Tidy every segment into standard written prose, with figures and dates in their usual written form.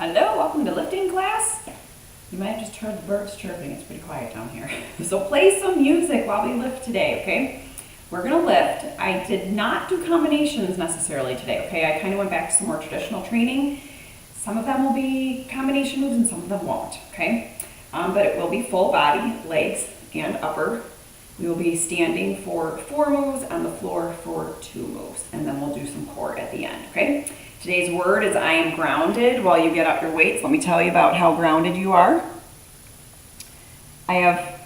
Hello, welcome to lifting class. You might have just heard the birds chirping. It's pretty quiet down here. So play some music while we lift today, okay? We're gonna lift. I did not do combinations necessarily today, okay? I kind of went back to some more traditional training. Some of them will be combination moves and some of them won't, okay? But it will be full body, legs and upper. We will be standing for 4 moves, on the floor for 2 moves, and then we'll do some core at the end, okay? Today's word is I am grounded. While you get out your weights, let me tell you about how grounded you are. I have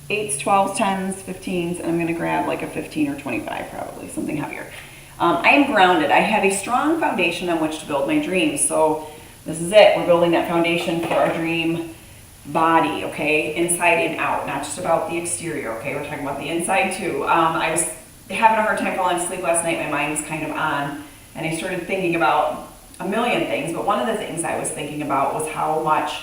8s, 12s, 10s, 15s, and I'm gonna grab like a 15 or 25 probably, something heavier. I am grounded. I have a strong foundation on which to build my dreams. So this is it. We're building that foundation for our dream body, okay? Inside and out, not just about the exterior, okay? We're talking about the inside too. I was having a hard time falling asleep last night. My mind was kind of on. And I started thinking about a million things, but one of the things I was thinking about was how much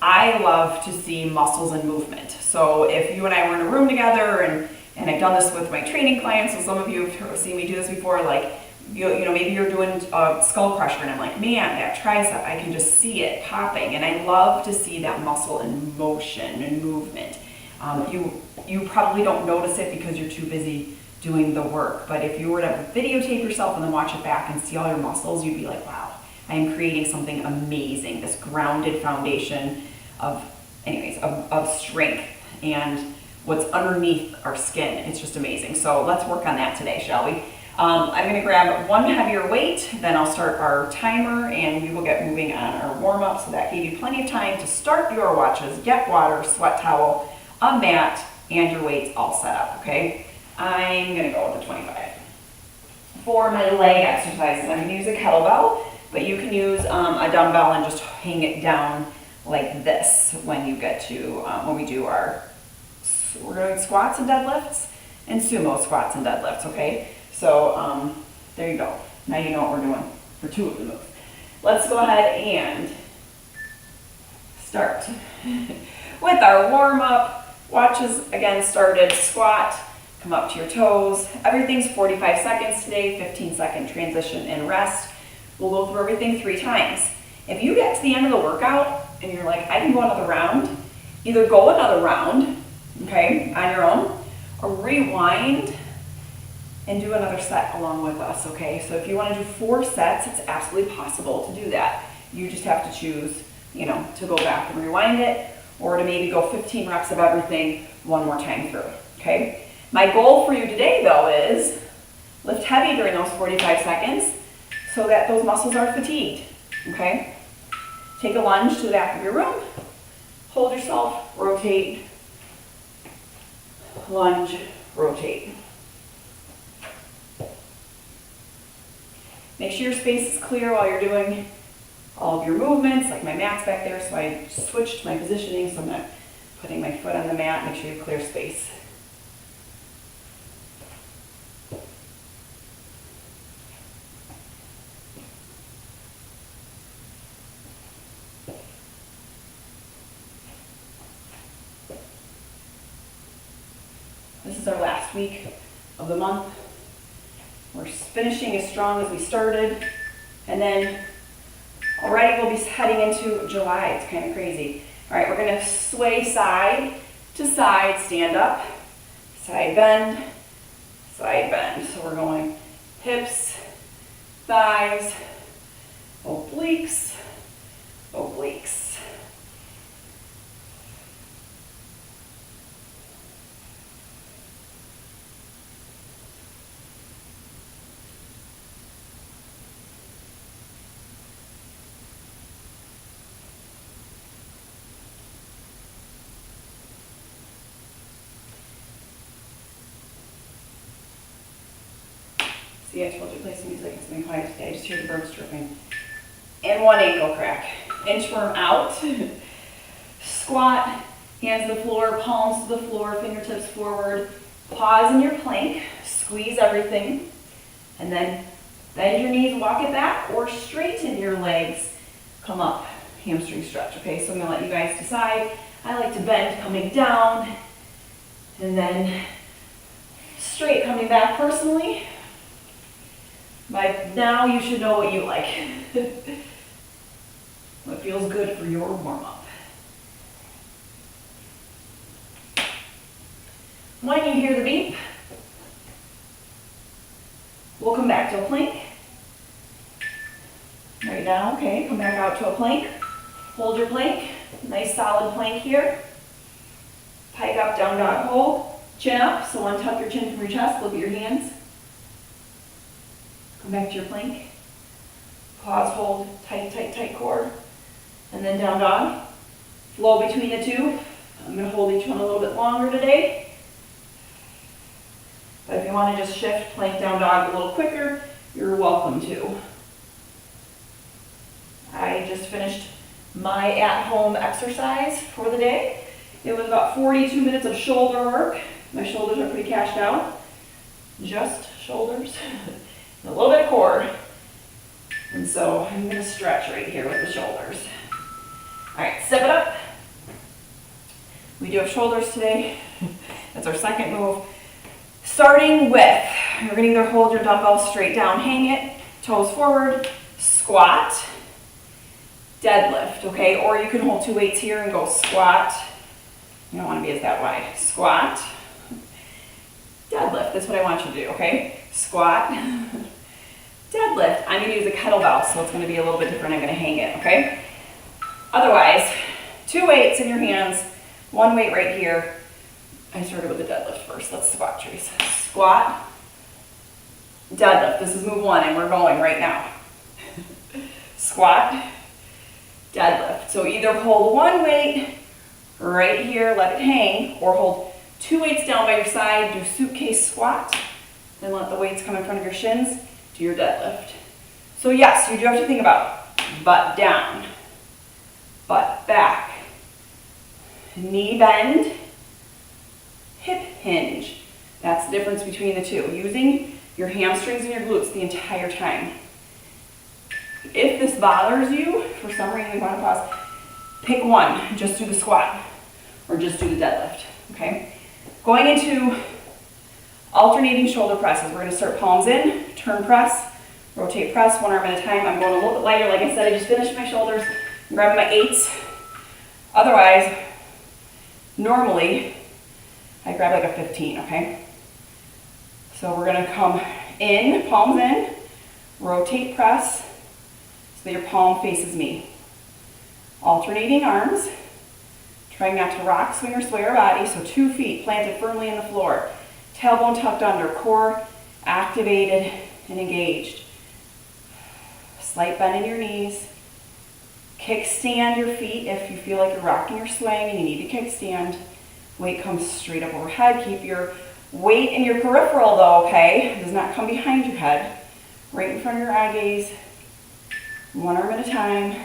I love to see muscles and movement. So if you and I were in a room together, and I've done this with my training clients, so some of you have seen me do this before, like, you know, maybe you're doing a skull crusher, and I'm like, man, that tricep, I can just see it popping, and I love to see that muscle in motion and movement. You probably don't notice it because you're too busy doing the work, but if you were to videotape yourself and then watch it back and see all your muscles, you'd be like, wow, I am creating something amazing, this grounded foundation of strength and what's underneath our skin. It's just amazing. So let's work on that today, shall we? I'm gonna grab one heavier weight, then I'll start our timer and we will get moving on our warm-up. So that gave you plenty of time to start your watches, get water, sweat towel, a mat, and your weights all set up, okay? I'm gonna go with the 25. For my leg exercises, I'm gonna use a kettlebell, but you can use a dumbbell and just hang it down like this when you get to, when we do we're doing squats and deadlifts and sumo squats and deadlifts, okay? So there you go. Now you know what we're doing for 2 of the moves. Let's go ahead and start with our warm up. Watches again started, squat, come up to your toes. Everything's 45 seconds today, 15-second transition and rest. We'll go through everything 3 times. If you get to the end of the workout and you're like, I can go another round, either go another round, okay, on your own, or rewind and do another set along with us, okay? So if you want to do 4 sets, it's absolutely possible to do that. You just have to choose, you know, to go back and rewind it, or to maybe go 15 reps of everything one more time through, okay? My goal for you today, though, is lift heavy during those 45 seconds so that those muscles are fatigued, okay? Take a lunge to the back of your room, hold yourself, rotate, lunge, rotate. Make sure your space is clear while you're doing all of your movements, like my mat's back there, so I switched my positioning, so I'm not putting my foot on the mat. Make sure you clear space. This is our last week of the month. We're finishing as strong as we started, and then already we'll be heading into July. It's kind of crazy. All right, we're gonna sway side to side, stand up, side bend, side bend. So we're going hips, thighs, obliques, obliques. See, I told you to play some music. It's been quiet today. I just hear the birds chirping. And 1 ankle crack. Inchworm out. Squat, hands to the floor, palms to the floor, fingertips forward. Pause in your plank. Squeeze everything. And then bend your knees, walk it back, or straighten your legs. Come up. Hamstring stretch. Okay, so I'm going to let you guys decide. I like to bend coming down. And then straight coming back personally. By now, you should know what you like. What feels good for your warm-up. When you hear the beep, we'll come back to a plank. Right now, okay, come back out to a plank. Hold your plank, nice solid plank here. Pike up, down dog hold. Chin up, so untuck your chin from your chest, look at your hands. Come back to your plank. Pause, hold, tight, tight, tight core. And then down dog. Flow between the two. I'm going to hold each one a little bit longer today. But if you want to just shift plank down dog a little quicker, you're welcome to. I just finished my at-home exercise for the day. It was about 42 minutes of shoulder work. My shoulders are pretty cashed out. Just shoulders. And a little bit of core. And so I'm going to stretch right here with the shoulders. All right, step it up. We do have shoulders today. That's our second move. Starting with, you're going to either hold your dumbbell straight down, hang it, toes forward, squat, deadlift, okay? Or you can hold two weights here and go squat. You don't want to be as that wide. Squat, deadlift. That's what I want you to do, okay? Squat, deadlift. I'm going to use a kettlebell, so it's going to be a little bit different. I'm going to hang it, okay? Otherwise, two weights in your hands, one weight right here. I started with the deadlift first. Let's squat, Trace. Squat, deadlift. This is move one, and we're going right now. Squat, deadlift. So either hold one weight right here, let it hang, or hold two weights down by your side, do suitcase squat, then let the weights come in front of your shins, do your deadlift. So yes, you do have to think about butt down, butt back, knee bend, hip hinge. That's the difference between the two. Using your hamstrings and your glutes the entire time. If this bothers you, for some reason you want to pause, pick one. Just do the squat or just do the deadlift, okay? Going into alternating shoulder presses. We're going to start palms in, turn press, rotate press, one arm at a time. I'm going a little bit lighter. Like I said, I just finished my shoulders. I'm grabbing my 8s. Otherwise, normally, I grab like a 15, okay? So we're going to come in, palms in, rotate press so that your palm faces me. Alternating arms, trying not to rock, swing, or sway our body. So 2 feet planted firmly in the floor. Tailbone tucked under, core activated and engaged. Slight bend in your knees. Kickstand your feet if you feel like you're rocking or swaying and you need to kickstand. Weight comes straight up overhead. Keep your weight in your peripheral though, okay? It does not come behind your head. Right in front of your eye gaze. One arm at a time.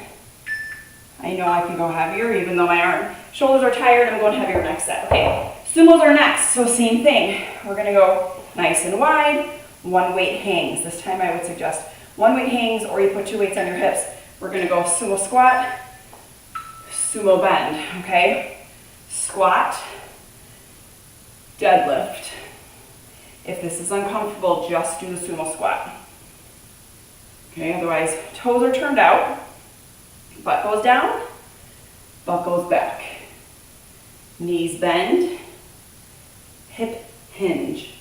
I know I can go heavier even though my shoulders are tired. I'm going heavier next set. Okay, sumos are next. So same thing. We're going to go nice and wide. One weight hangs. This time I would suggest one weight hangs or you put 2 weights on your hips. We're going to go sumo squat, sumo bend, okay? Squat, deadlift. If this is uncomfortable, just do the sumo squat. Okay, otherwise toes are turned out, butt goes down, butt goes back. Knees bend, hip hinge.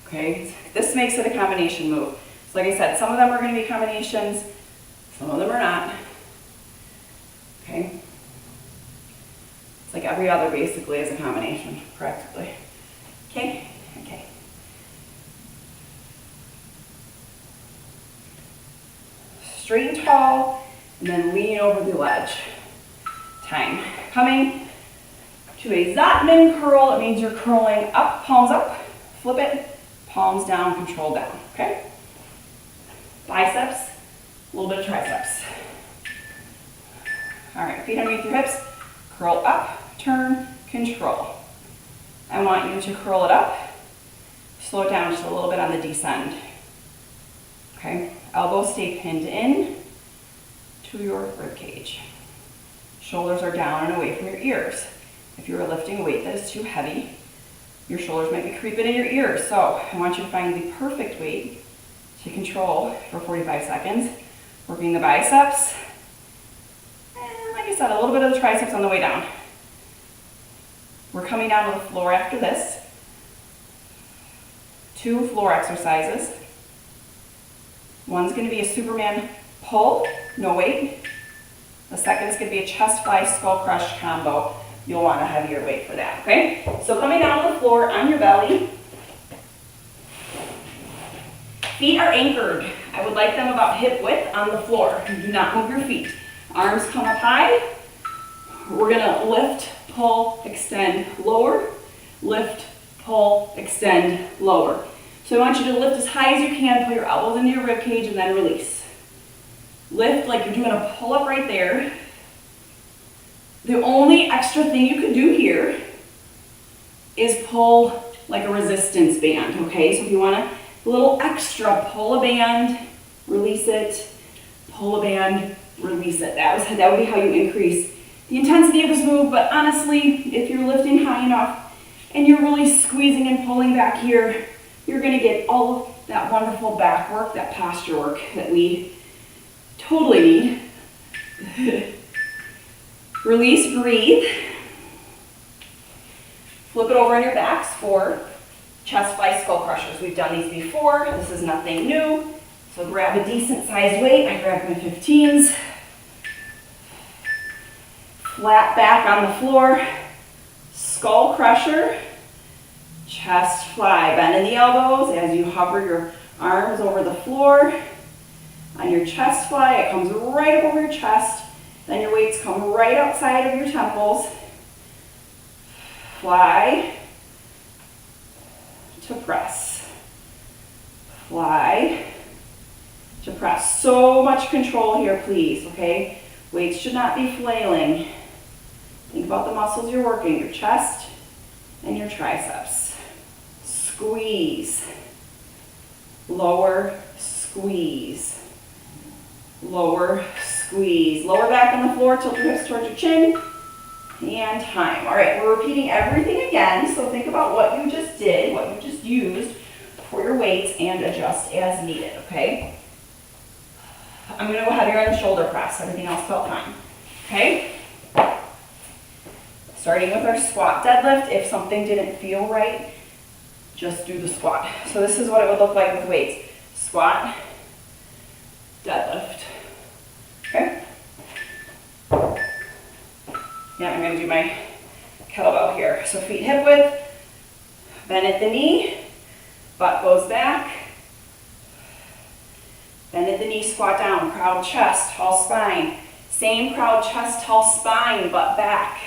Okay, this makes it a combination move. So like I said, some of them are going to be combinations, some of them are not. Okay, it's like every other basically is a combination, practically. Okay, okay. Straight and tall, and then lean over the ledge. Time. Coming to a Zatman curl. It means you're curling up, palms up, flip it, palms down, control down, okay? Biceps, a little bit of triceps. All right, feet underneath your hips, curl up, turn, control. I want you to curl it up, slow it down just a little bit on the descend. Okay, elbows stay pinned in to your rib cage. Shoulders are down and away from your ears. If you are lifting a weight that is too heavy, your shoulders might be creeping in your ears. So I want you to find the perfect weight to control for 45 seconds, working the biceps said, a little bit of the triceps on the way down. We're coming down to the floor after this. 2 floor exercises. One's going to be a Superman pull, no weight. The second is going to be a chest fly skull crush combo. You'll want a heavier weight for that, okay? So coming down to the floor on your belly. Feet are anchored. I would like them about hip width on the floor. Do not move your feet. Arms come up high. We're gonna lift, pull, extend, lower. Lift, pull, extend, lower. So I want you to lift as high as you can, put your elbows into your rib cage, and then release. Lift like you're doing a pull-up right there. The only extra thing you could do here is pull like a resistance band, okay? So if you want a little extra, pull a band, release it, pull a band, release it. That would be how you increase the intensity of this move, but honestly, if you're lifting high enough and you're really squeezing and pulling back here, you're gonna get all of that wonderful back work, that posture work that we totally need. Release, breathe. Flip it over on your backs for chest fly skull crushers. We've done these before. This is nothing new. So grab a decent sized weight. I grabbed my 15s. Flat back on the floor. Skull crusher. Chest fly. Bend in the elbows as you hover your arms over the floor. On your chest fly, it comes right up over your chest. Then your weights come right outside of your temples. Fly to press. Fly to press. So much control here, please, okay? Weights should not be flailing. Think about the muscles you're working, your chest and your triceps. Squeeze. Lower, squeeze. Lower, squeeze. Lower back on the floor, tilt your hips towards your chin, and time. All right, we're repeating everything again, so think about what you just did, what you just used for your weights, and adjust as needed, okay? I'm gonna go heavier on the shoulder press. Everything else felt fine, okay? Starting with our squat deadlift. If something didn't feel right, just do the squat. So this is what it would look like with weights. Squat, deadlift, okay? Yeah, I'm gonna do my kettlebell here. So feet hip width, bend at the knee, butt goes back, bend at the knee, squat down, proud chest, tall spine. Same proud chest, tall spine, butt back.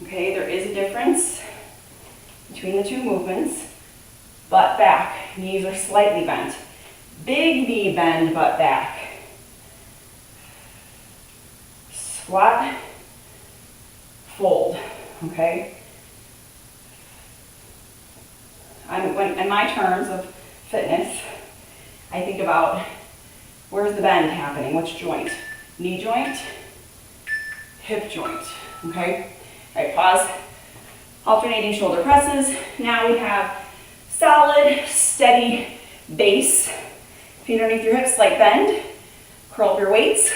Okay, there is a difference between the two movements. Butt back, knees are slightly bent. Big knee bend, butt back. Squat, fold, okay? In my terms of fitness, I think about where's the bend happening, which joint? Knee joint, hip joint, okay? All right, pause. Alternating shoulder presses. Now we have solid, steady base. Feet underneath your hips, slight bend. Curl up your weights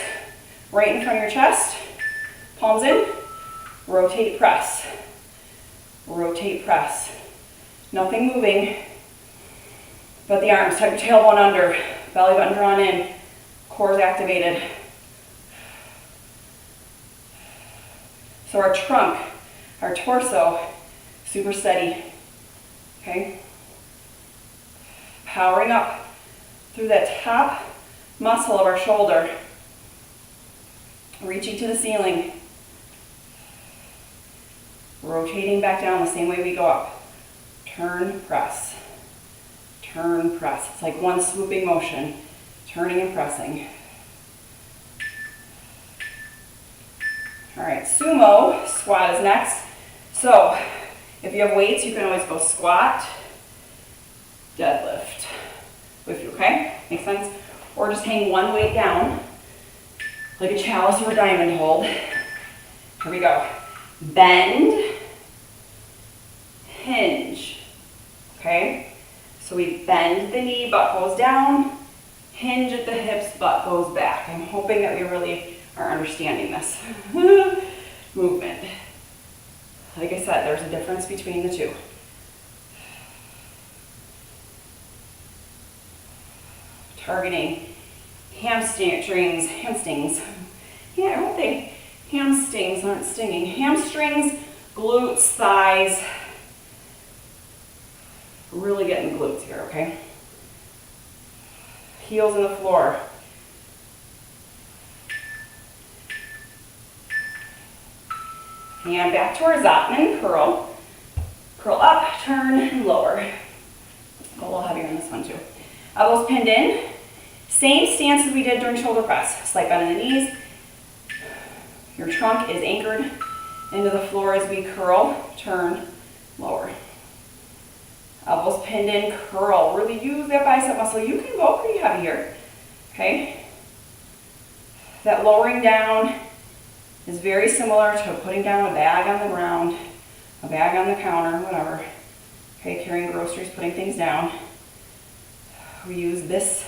right in front of your chest. Palms in. Rotate, press. Rotate, press. Nothing moving but the arms. Tuck your tailbone under. Belly button drawn in. Core is activated. So our trunk, our torso, super steady, okay? Powering up through that top muscle of our shoulder, reaching to the ceiling, rotating back down the same way we go up. Turn, press, turn, press. It's like one swooping motion, turning and pressing. All right, sumo squat is next. So if you have weights, you can always go squat, deadlift with you, okay? Makes sense? Or just hang one weight down, like a chalice or a diamond hold. Here we go. Bend, hinge, okay? So we bend the knee, butt goes down, hinge at the hips, butt goes back. I'm hoping that we really are understanding this movement. Like I said, there's a difference between the two. Targeting hamstrings. Yeah, I hope hamstrings aren't stinging. Hamstrings, glutes, thighs. Really getting the glutes here, okay? Heels in the floor. And back to our Zotman curl. Curl up, turn, and lower. Go a little heavier in this one too. Elbows pinned in. Same stance as we did during shoulder press. Slight bend in the knees. Your trunk is anchored into the floor as we curl, turn, lower. Elbows pinned in, curl. Really use that bicep muscle. You can go pretty heavy here, okay? That lowering down is very similar to putting down a bag on the ground, a bag on the counter, whatever. Okay, carrying groceries, putting things down. We use this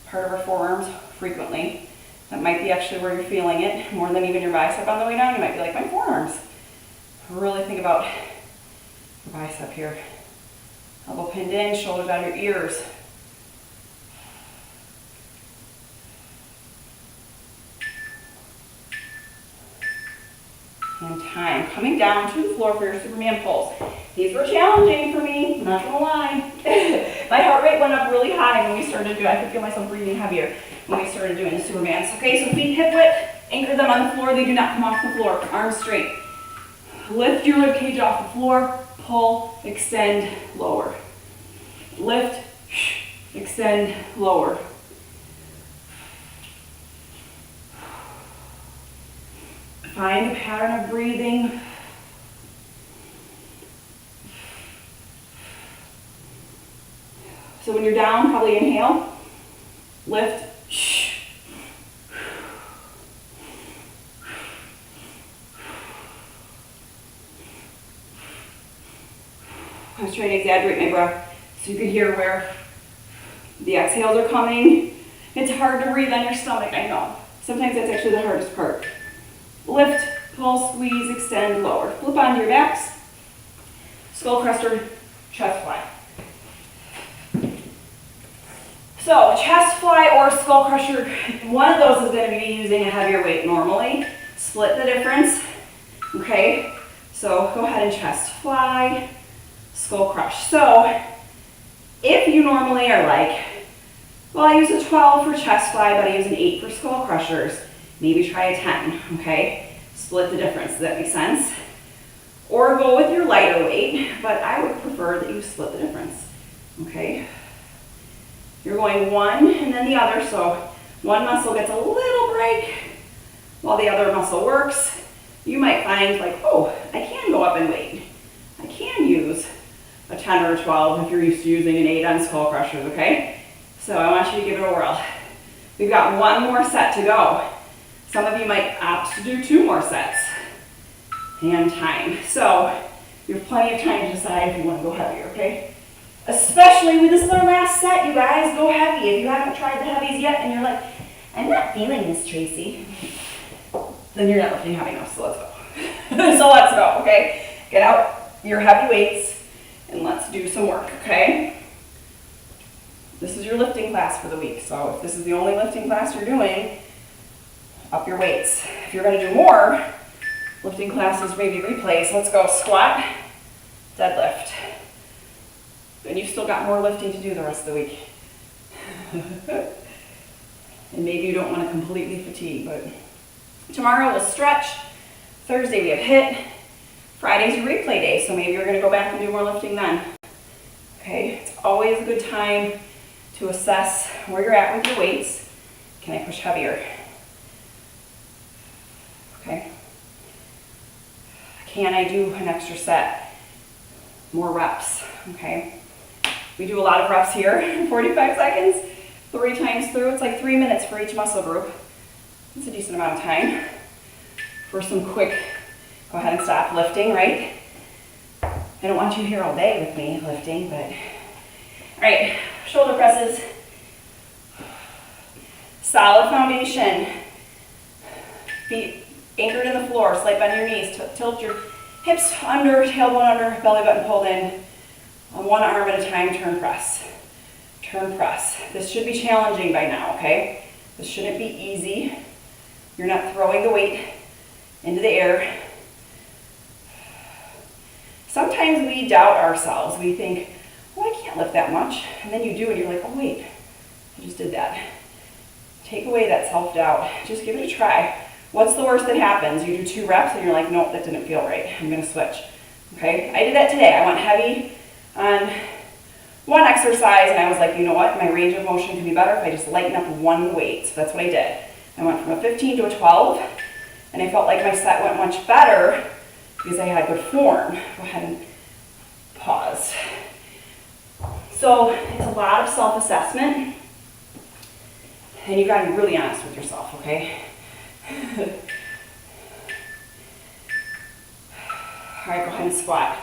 part of our forearms frequently. That might be actually where you're feeling it more than even your bicep on the way down. You might be like, my forearms. Really think about your bicep here. Elbow pinned in, shoulders out of your ears. And time. Coming down to the floor for your Superman pulls. These were challenging for me, not gonna lie. My heart rate went up really high when we started doing, I could feel myself breathing heavier when we started doing the Supermans. Okay, so feet hip width, anchor them on the floor. They do not come off the floor. Arms straight. Lift your rib cage off the floor, pull, extend, lower. Lift, extend, lower. Find a pattern of breathing. So when you're down, probably inhale, lift, I was trying to exaggerate my breath so you could hear where the exhales are coming. It's hard to breathe on your stomach, I know. Sometimes that's actually the hardest part. Lift, pull, squeeze, extend, lower. Flip onto your backs. Skull crusher, chest fly. So chest fly or skull crusher, one of those is going to be using a heavier weight normally. Split the difference. Okay, so go ahead and chest fly, skull crush. So if you normally are like, well, I use a 12 for chest fly, but I use an 8 for skull crushers. Maybe try a 10, okay? Split the difference, does that make sense? Or go with your lighter weight, but I would prefer that you split the difference, okay? You're going one and then the other, so one muscle gets a little break while the other muscle works. You might find like, oh, I can go up in weight. I can use a 10 or a 12 if you're used to using an 8 on skull crushers, okay? So I want you to give it a whirl. We've got one more set to go. Some of you might opt to do 2 more sets. And time. So you have plenty of time to decide if you want to go heavier, okay? Especially when this is our last set, you guys, go heavy. If you haven't tried the heavies yet and you're like, I'm not feeling this, Tracy, then you're not lifting heavy enough, so let's go. So let's go, okay? Get out your heavy weights and let's do some work, okay? This is your lifting class for the week, so if this is the only lifting class you're doing, up your weights. If you're going to do more lifting classes, maybe replays, let's go squat, deadlift. And you've still got more lifting to do the rest of the week. And maybe you don't want to completely fatigue, but tomorrow we'll stretch. Thursday we have HIIT. Friday's your replay day, so maybe you're going to go back and do more lifting then. Okay, it's always a good time to assess where you're at with your weights. Can I push heavier? Okay. Can I do an extra set? More reps, okay? We do a lot of reps here, 45 seconds, 3 times through. It's like 3 minutes for each muscle group. It's a decent amount of time for some quick, go ahead and stop lifting, right? I don't want you here all day with me lifting, but, all right, shoulder presses. Solid foundation. Feet anchored in the floor, slight bend in your knees. Tilt your hips under, tailbone under, belly button pulled in. On one arm at a time, turn press. Turn press. This should be challenging by now, okay? This shouldn't be easy. You're not throwing the weight into the air. Sometimes we doubt ourselves. We think, well, I can't lift that much. And then you do and you're like, oh wait, I just did that. Take away that self-doubt. Just give it a try. What's the worst that happens? You do 2 reps and you're like, nope, that didn't feel right. I'm gonna switch. Okay, I did that today. I went heavy on one exercise and I was like, you know what? My range of motion can be better if I just lighten up one weight. So that's what I did. I went from a 15 to a 12 and I felt like my set went much better because I had good form. Go ahead and pause. So it's a lot of self-assessment and you gotta be really honest with yourself, okay? All right, go ahead and squat.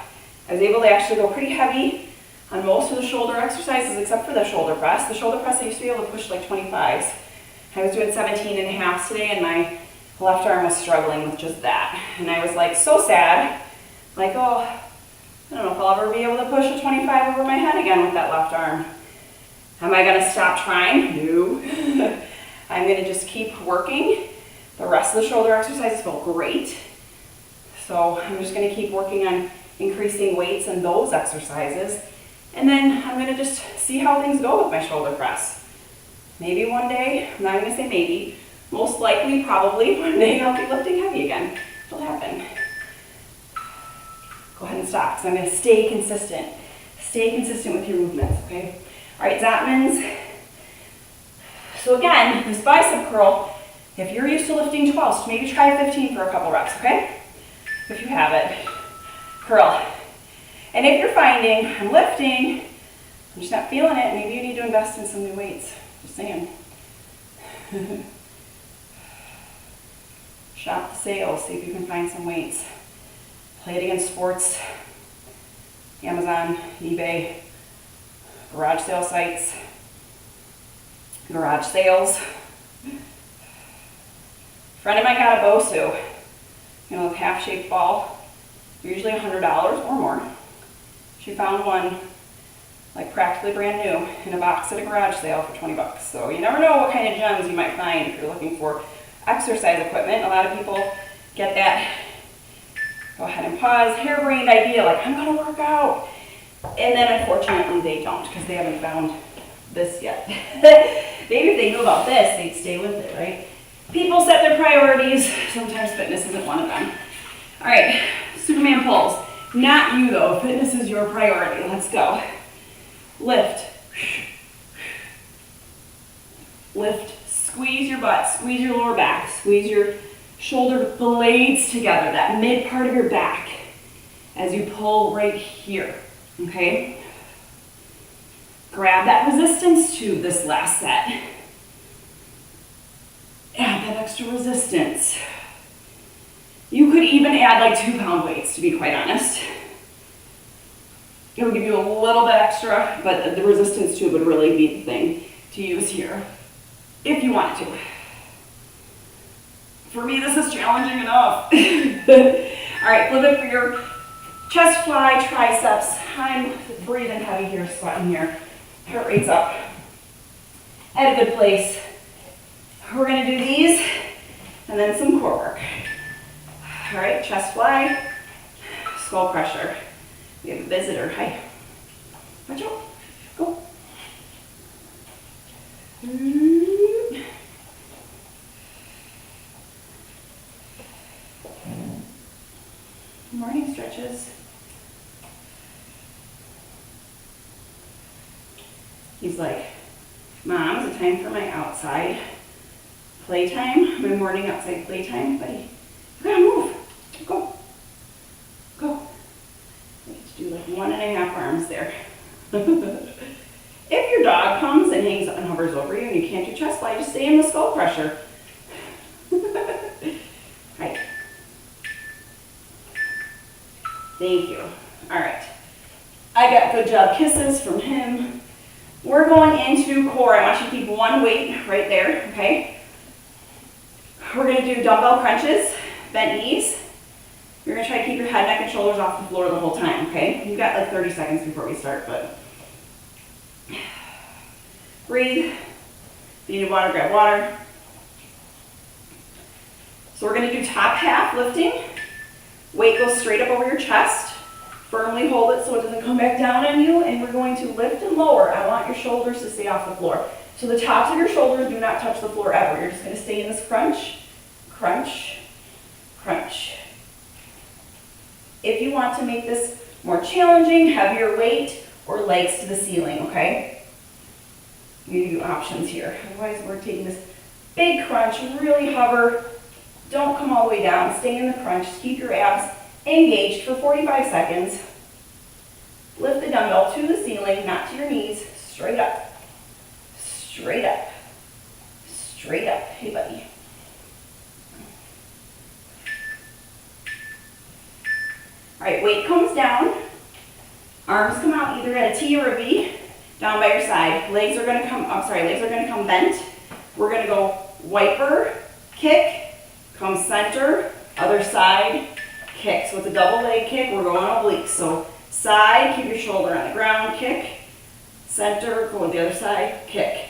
I was able to actually go pretty heavy on most of the shoulder exercises except for the shoulder press. The shoulder press I used to be able to push like 25s. I was doing 17 and a half today and my left arm was struggling with just that. And I was like so sad, like, oh, I don't know if I'll ever be able to push a 25 over my head again with that left arm. Am I gonna stop trying? No. I'm gonna just keep working. The rest of the shoulder exercises feel great. So I'm just gonna keep working on increasing weights in those exercises. And then I'm gonna just see how things go with my shoulder press. Maybe one day, I'm not gonna say maybe, most likely, probably, one day I'll be lifting heavy again. It'll happen. Go ahead and stop, because I'm gonna stay consistent. Stay consistent with your movements, okay? All right, Zatmans. So again, this bicep curl, if you're used to lifting 12, maybe try 15 for a couple reps, okay? If you have it. Curl. And if you're finding I'm lifting, I'm just not feeling it, maybe you need to invest in some new weights. Just saying. Shop the sales, see if you can find some weights. Play it against sports, Amazon, eBay, garage sale sites, garage sales. A friend of mine got a Bosu, you know, half-shaped ball, usually $100 or more. She found one like practically brand new in a box at a garage sale for 20 bucks. So you never know what kind of gems you might find if you're looking for exercise equipment. A lot of people get that, go ahead and pause, harebrained idea like I'm gonna work out. And then unfortunately they don't because they haven't found this yet. Maybe if they knew about this, they'd stay with it, right? People set their priorities. Sometimes fitness isn't one of them. All right, Superman pulls. Not you though, fitness is your priority. Let's go. Lift. Lift, squeeze your butt, squeeze your lower back, squeeze your shoulder blades together, that mid part of your back as you pull right here, okay? Grab that resistance to this last set. Add that extra resistance. You could even add like 2-pound weights, to be quite honest. It would give you a little bit extra, but the resistance to it would really be the thing to use here, if you wanted to. For me, this is challenging enough. All right, flip it for your chest fly, triceps. I'm breathing heavy here, sweating here. Heart rate's up. At a good place. We're gonna do these, and then some core work. All right, chest fly, skull crusher. We have a visitor. Hi. Watch out. Go. Morning stretches. He's like, Mom, is it time for my outside playtime? My morning outside playtime, buddy. You gotta move. Go. Go. I get to do like 1.5 arms there. If your dog comes and hangs and hovers over you and you can't do chest fly, just stay in the skull crusher. Right. Thank you. All right. I got good job kisses from him. We're going into core. I want you to keep one weight right there, okay? We're gonna do dumbbell crunches, bent knees. You're gonna try to keep your head, neck, and shoulders off the floor the whole time, okay? You've got like 30 seconds before we start, but breathe. If you need water, grab water. So we're gonna do top half lifting. Weight goes straight up over your chest. Firmly hold it so it doesn't come back down on you, and we're going to lift and lower. I want your shoulders to stay off the floor. So the tops of your shoulders do not touch the floor ever. You're just gonna stay in this crunch, crunch, crunch. If you want to make this more challenging, heavier weight, or legs to the ceiling, okay? You do options here. Otherwise, we're taking this big crunch, really hover. Don't come all the way down. Stay in the crunch. Just keep your abs engaged for 45 seconds. Lift the dumbbell to the ceiling, not to your knees. Straight up. Straight up. Straight up. Hey, buddy. All right, weight comes down. Arms come out either at a T or a V, down by your side. Legs are gonna come bent. We're gonna go wiper, kick, come center, other side, kick. So it's a double leg kick, we're going obliques. So side, keep your shoulder on the ground, kick, center, go with the other side, kick.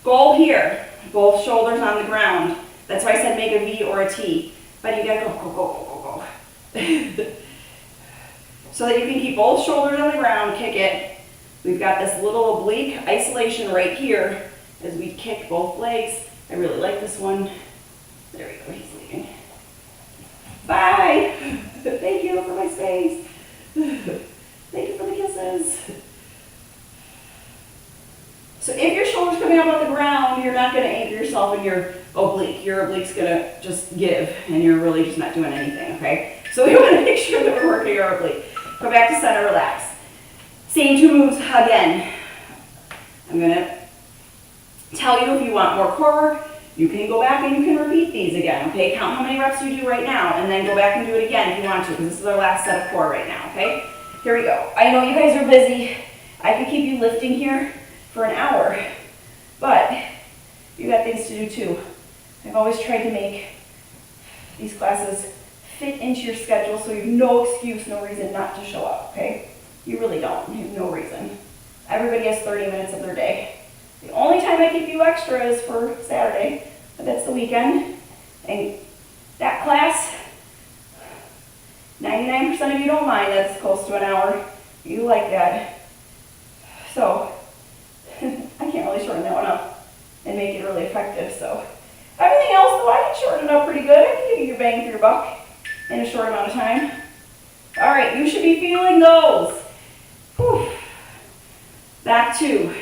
Goal here, both shoulders on the ground. That's why I said make a V or a T. But you gotta go. So that you can keep both shoulders on the ground, kick it. We've got this little oblique isolation right here as we kick both legs. I really like this one. There we go, he's leaving. Bye. Thank you for my space. Thank you for the kisses. So if your shoulder's coming up on the ground, you're not gonna anchor yourself in your oblique. Your oblique's gonna just give and you're really just not doing anything, okay? So we wanna make sure that we're working our oblique. Go back to center, relax. Same two moves again. I'm gonna tell you if you want more core work, you can go back and you can repeat these again, okay? Count how many reps you do right now and then go back and do it again if you want to, because this is our last set of core right now, okay? Here we go. I know you guys are busy. I could keep you lifting here for an hour, but you got things to do too. I've always tried to make these classes fit into your schedule so you have no excuse, no reason not to show up, okay? You really don't. You have no reason. Everybody has 30 minutes of their day. The only time I keep you extra is for Saturday, but that's the weekend. And that class, 99% of you don't mind. That's close to an hour. You like that. So I can't really shorten that one up and make it really effective. So everything else, though, I can shorten it up pretty good. I can give you your bang for your buck in a short amount of time. All right, you should be feeling those. Whew. Back to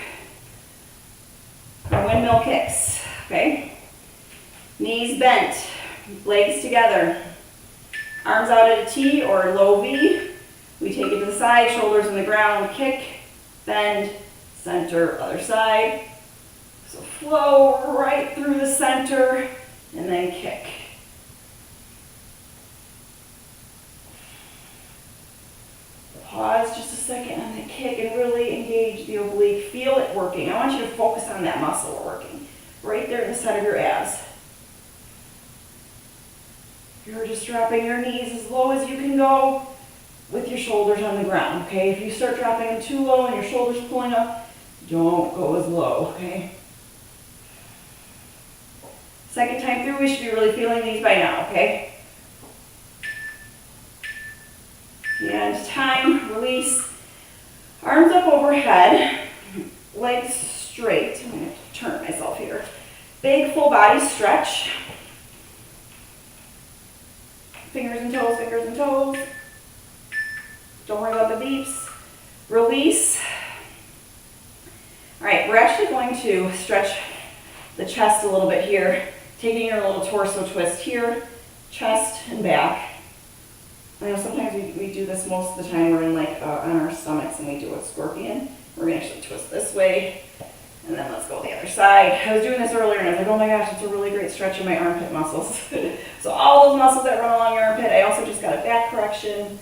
our windmill kicks, okay? Knees bent, legs together, arms out at a T or low V. We take it to the side, shoulders on the ground, kick, bend, center, other side. So flow right through the center and then kick. Pause just a second on the kick and really engage the oblique. Feel it working. I want you to focus on that muscle we're working. Right there in the center of your abs. You're just dropping your knees as low as you can go with your shoulders on the ground, okay? If you start dropping them too low and your shoulders pulling up, don't go as low, okay? Second time through, we should be really feeling these by now, okay? And time, release, arms up overhead, legs straight. I'm going to turn myself here. Big full body stretch. Fingers and toes, fingers and toes. Don't worry about the beeps. Release. All right, we're actually going to stretch the chest a little bit here, taking your little torso twist here, chest and back. I know sometimes we do this most of the time. We're in on our stomachs and we do a scorpion. We're gonna actually twist this way and then let's go the other side. I was doing this earlier and I was like, oh my gosh, it's a really great stretch of my armpit muscles. So all those muscles that run along your armpit. I also just got a back correction.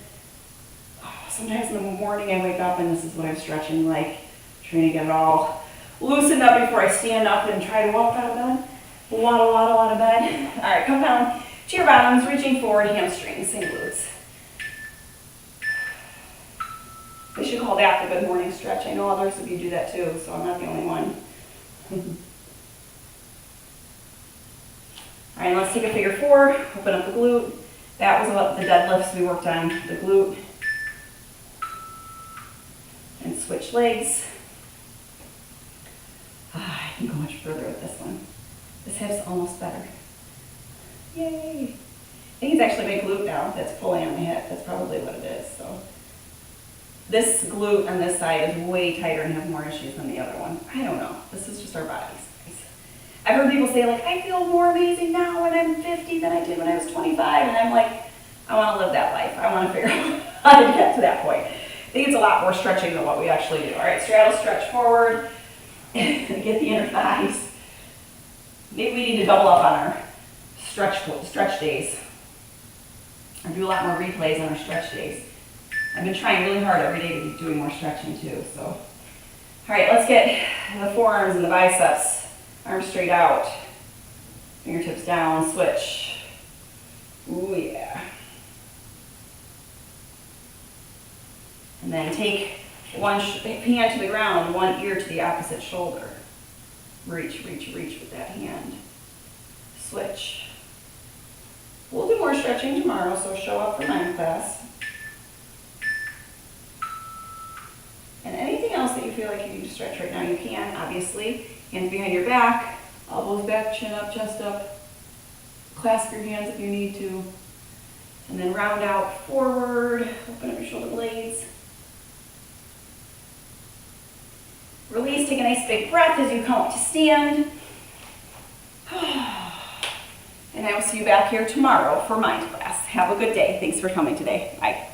Sometimes in the morning I wake up and this is what I'm stretching like, trying to get it all loosened up before I stand up and try to walk out of bed. Waddle, waddle out of bed. All right, come down to your bottoms, reaching forward, hamstrings and glutes. They should call that the good morning stretch. I know others of you do that too, so I'm not the only one. All right, let's take a figure four, open up the glute. That was what the deadlifts we worked on, the glute. And switch legs. I can go much further with this one. This hip's almost better. Yay. I think it's actually my glute now that's pulling on my hip. That's probably what it is. So this glute on this side is way tighter and has more issues than the other one. I don't know. This is just our bodies. I've heard people say, like, I feel more amazing now when I'm 50 than I did when I was 25. And I'm like, I want to live that life. I want to figure out how to get to that point. I think it's a lot more stretching than what we actually do. All right, straddle, stretch forward. Get the inner thighs. Maybe we need to double up on our stretch days. Or do a lot more replays on our stretch days. I've been trying really hard every day to be doing more stretching too. So, all right, let's get the forearms and the biceps. Arms straight out, fingertips down, switch. Ooh, yeah. And then take one hand to the ground, one ear to the opposite shoulder. Reach, reach, reach with that hand. Switch. We'll do more stretching tomorrow, so show up for mind class. And anything else that you feel like you need to stretch right now, you can, obviously. Hands behind your back, elbows back, chin up, chest up. Clasp your hands if you need to. And then round out forward, open up your shoulder blades. Release, take a nice big breath as you come up to stand. And I will see you back here tomorrow for mind class. Have a good day. Thanks for coming today. Bye.